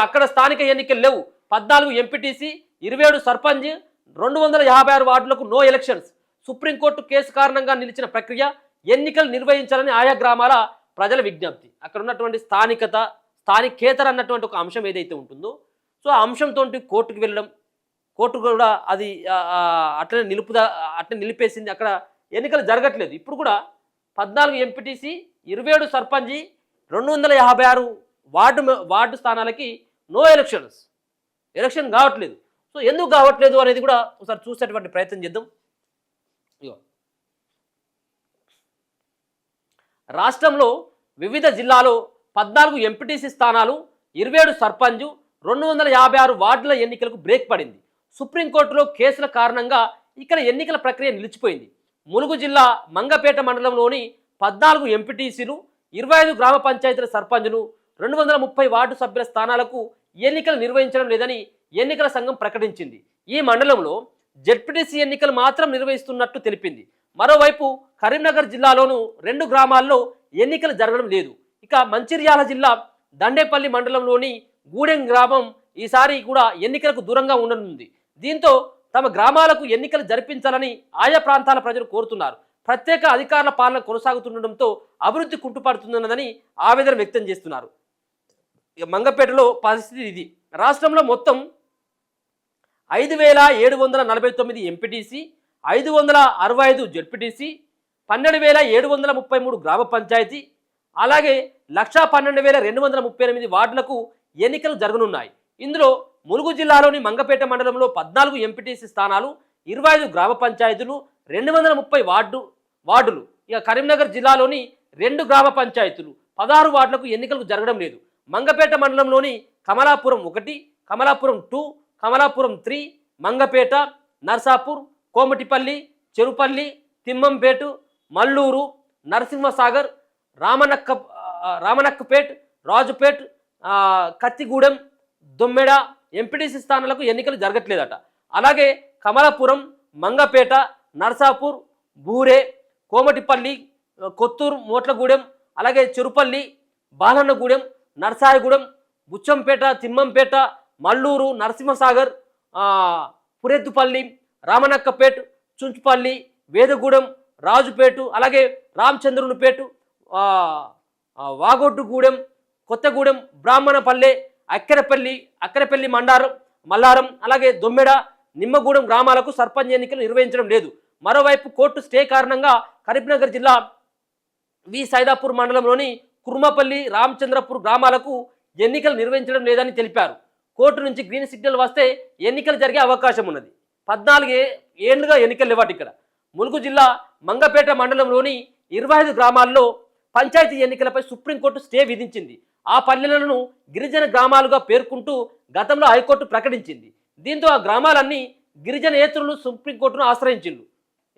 అక్కడ స్థానిక ఎన్నికలు లేవు. 14 ఎంపీటీసీ, 27 సర్పంచ్, 256 వార్డులకు నో ఎలక్షన్స్. సుప్రీంకోర్టు కేసు కారణంగా నిలిచిన ప్రక్రియ, ఎన్నికలు నిర్వహించాలని ఆయా గ్రామాల ప్రజల విజ్ఞప్తి. అక్కడ ఉన్నటువంటి స్థానికేతర అన్నటువంటి ఒక అంశం ఏదైతే ఉంటుందో, సో ఆ అంశంతో కోర్టుకు వెళ్ళడం, కోర్టు కూడా అది అట్లనే నిలిపేసింది. అక్కడ ఎన్నికలు జరగట్లేదు. ఇప్పుడు కూడా 14 ఎంపీటీసీ, 27 సర్పంచ్, 256 వార్డు స్థానాలకి నో ఎలక్షన్ కావట్లేదు. సో ఎందుకు కావట్లేదు అనేది కూడా ఒకసారి చూసేటువంటి ప్రయత్నం చేద్దాం. రాష్ట్రంలో వివిధ జిల్లాలో 14 ఎంపీటీసీ స్థానాలు, 27 సర్పంచ్, 256 వార్డుల ఎన్నికలకు బ్రేక్ పడింది. సుప్రీంకోర్టులో కేసుల కారణంగా ఇక్కడ ఎన్నికల ప్రక్రియ నిలిచిపోయింది. ములుగు జిల్లా మంగపేట మండలంలోని 14 ఎంపీటీసీలు, 25 గ్రామ పంచాయతీల సర్పంచులు, 230 వార్డు సభ్యుల స్థానాలకు ఎన్నికలు నిర్వహించడం లేదని ఎన్నికల సంఘం ప్రకటించింది. ఈ మండలంలో జెడ్పీటీసీ ఎన్నికలు మాత్రం నిర్వహిస్తున్నట్టు తెలిపింది. మరోవైపు కరీంనగర్ జిల్లాలోనూ 2 గ్రామాల్లో ఎన్నికలు జరగడం లేదు. ఇక మంచిర్యాల జిల్లా దండేపల్లి మండలంలోని గూడెం గ్రామం ఈసారి కూడా ఎన్నికలకు దూరంగా ఉండనుంది. దీంతో తమ గ్రామాలకు ఎన్నికలు జరిపించాలని ఆయా ప్రాంతాల ప్రజలు కోరుతున్నారు. ప్రత్యేక అధికారుల పాలన కొనసాగుతుండటంతో అభివృద్ధి కుంటుపడుతున్నదని ఆవేదన వ్యక్తం చేస్తున్నారు. ఇక మంగపేటలో పరిస్థితి ఇది. రాష్ట్రంలో మొత్తం 5,749 ఎంపీటీసీ, 565 జెడ్పీటీసీ, 12,733 గ్రామ పంచాయతీ, అలాగే 1,12,238 వార్డులకు ఎన్నికలు జరగనున్నాయి. ఇందులో ములుగు జిల్లాలోని మంగపేట మండలంలో 14 ఎంపీటీసీ స్థానాలు, 25 గ్రామ పంచాయతీలు, 230 వార్డులు. ఇక కరీంనగర్ జిల్లాలోని 2 గ్రామ పంచాయతీలు, 16 వార్డులకు ఎన్నికలు జరగడం లేదు. మంగపేట మండలంలోని కమలాపురం 1, కమలాపురం 2, కమలాపురం 3, మంగపేట, నర్సాపూర్, కోమటిపల్లి, చెరుపల్లి, తిమ్మంపేట, మల్లూరు, నరసింహసాగర్, రామనక్కపేట్, రాజుపేట్, కత్తిగూడెం, దొమ్మెడ ఎంపీటీసీ స్థానాలకు ఎన్నికలు జరగట్లేదట. అలాగే కమలాపురం, మంగపేట, నర్సాపూర్, బూరే, కోమటిపల్లి, కొత్తూరు, మోట్లగూడెం, అలాగే చెరుపల్లి, బాలన్నగూడెం, నర్సాయగూడెం, బుచ్చంపేట, తిమ్మంపేట, మల్లూరు, నరసింహసాగర్, పురెద్దుపల్లి, రామనక్కపేట్, చుంచుపల్లి, వేదగూడెం, రాజుపేట, అలాగే రామచంద్రునిపేట, వాగొడ్డుగూడెం, కొత్తగూడెం, బ్రాహ్మణపల్లె, అక్కరపల్లి మల్లారం, అలాగే దొమ్మెడ, నిమ్మగూడెం గ్రామాలకు సర్పంచ్ ఎన్నికలు నిర్వహించడం లేదు. మరోవైపు కోర్టు స్టే కారణంగా కరీంనగర్ జిల్లా వి సైదాపూర్ మండలంలోని కుర్మపల్లి, రామచంద్రపూర్ గ్రామాలకు ఎన్నికలు నిర్వహించడం లేదని తెలిపారు. కోర్టు నుంచి గ్రీన్ సిగ్నల్ వస్తే ఎన్నికలు జరిగే అవకాశం ఉన్నది. 14 ఏళ్లుగా ఎన్నికలు లేవాటి. ఇక్కడ ములుగు జిల్లా మంగపేట మండలంలోని 25 గ్రామాల్లో పంచాయతీ ఎన్నికలపై సుప్రీంకోర్టు స్టే విధించింది. ఆ పల్లెలను గిరిజన గ్రామాలుగా పేర్కొంటూ గతంలో హైకోర్టు ప్రకటించింది. దీంతో ఆ గ్రామాలన్నీ గిరిజనేతరులు సుప్రీంకోర్టును ఆశ్రయించిండ్రు.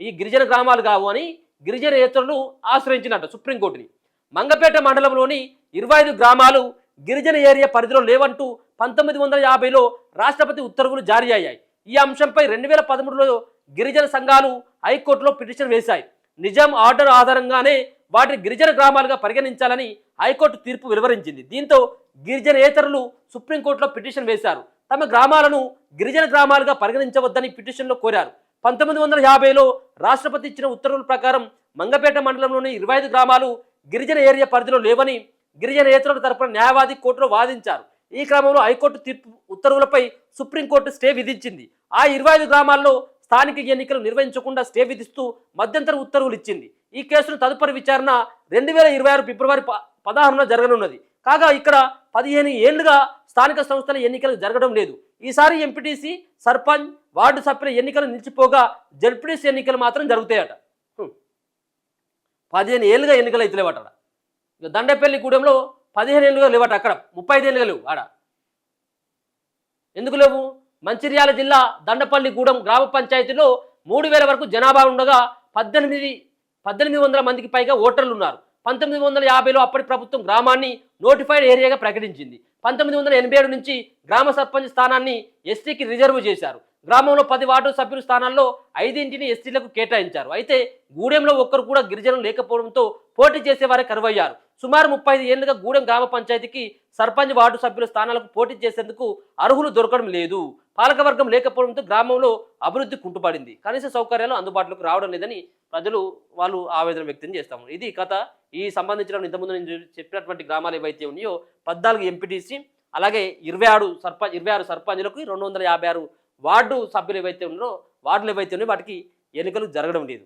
ఈ గిరిజన గ్రామాలు కావు అని గిరిజనేతరులు ఆశ్రయించినట్టు సుప్రీంకోర్టుని. మంగపేట మండలంలోని 25 గ్రామాలు గిరిజన ఏరియా పరిధిలో లేవంటూ 1950లో రాష్ట్రపతి ఉత్తర్వులు జారీ అయ్యాయి. ఈ అంశంపై 2013లో గిరిజన సంఘాలు హైకోర్టులో పిటిషన్ వేశాయి. నిజాం ఆర్డర్ ఆధారంగానే వాటిని గిరిజన గ్రామాలుగా పరిగణించాలని హైకోర్టు తీర్పు వెలువరించింది. దీంతో గిరిజనేతరులు సుప్రీంకోర్టులో పిటిషన్ వేశారు. తమ గ్రామాలను గిరిజన గ్రామాలుగా పరిగణించవద్దని పిటిషన్లో కోరారు. 1950లో రాష్ట్రపతి ఇచ్చిన ఉత్తర్వుల ప్రకారం మంగపేట మండలంలోని 25 గ్రామాలు గిరిజన ఏరియా పరిధిలో లేవని గిరిజనేతరుల తరపున న్యాయవాది కోర్టులో వాదించారు. ఈ క్రమంలో హైకోర్టు తీర్పు ఉత్తర్వులపై సుప్రీంకోర్టు స్టే విధించింది. ఆ 25 గ్రామాల్లో స్థానిక ఎన్నికలు నిర్వహించకుండా స్టే విధిస్తూ మధ్యంతర ఉత్తర్వులు ఇచ్చింది. ఈ కేసును తదుపరి విచారణ 2026 ఫిబ్రవరి 16న జరగనున్నది. కాగా ఇక్కడ 15 ఏళ్లుగా స్థానిక సంస్థల ఎన్నికలు జరగడం లేదు. ఈసారి ఎంపీటీసీ, సర్పంచ్, వార్డు సభ్యుల ఎన్నికలు నిలిచిపోగా జెడ్పీటీసీ ఎన్నికలు మాత్రం జరుగుతాయట. 15 ఏళ్ళుగా ఎన్నికలు అయితే లేవట. ఇక దండేపల్లి గూడెంలో 15 ఏళ్ళుగా లేవట. అక్కడ 35 ఏళ్ళుగా లేవు. ఆడ ఎందుకు లేవు? మంచిర్యాల జిల్లా దండపల్లి గూడెం గ్రామ పంచాయతీలో 3000 వరకు జనాభా ఉండగా 1800 మందికి పైగా ఓటర్లు ఉన్నారు. 1950లో అప్పటి ప్రభుత్వం గ్రామాన్ని నోటిఫైడ్ ఏరియాగా ప్రకటించింది. 1987 నుంచి గ్రామ సర్పంచ్ స్థానాన్ని ఎస్టీకి రిజర్వ్ చేశారు. గ్రామంలో 10 వార్డు సభ్యుల స్థానాల్లో 5ని ఎస్టీలకు కేటాయించారు. అయితే గూడెంలో ఒక్కరు కూడా గిరిజనులు లేకపోవడంతో పోటీ చేసేవారే కరువయ్యారు. సుమారు 35 ఏళ్లుగా గూడెం గ్రామ పంచాయతీకి సర్పంచ్, వార్డు సభ్యుల స్థానాలకు పోటీ చేసేందుకు అర్హులు దొరకడం లేదు. పాలకవర్గం లేకపోవడంతో గ్రామంలో అభివృద్ధి కుంటుపడింది. కనీస సౌకర్యాలు అందుబాటులోకి రావడం లేదని ప్రజలు వాళ్ళు ఆవేదన వ్యక్తం చేస్తాము. ఇది కథ. ఈ సంబంధించిన ఇంతకుముందు నేను చెప్పినటువంటి గ్రామాలు ఏవైతే ఉన్నాయో 14 ఎంపీటీసీ, అలాగే 26 సర్పంచులకు 256 వార్డు సభ్యులు ఏవైతే ఉన్నారో వార్డులు ఏవైతే ఉన్నాయో వాటికి ఎన్నికలు జరగడం లేదు.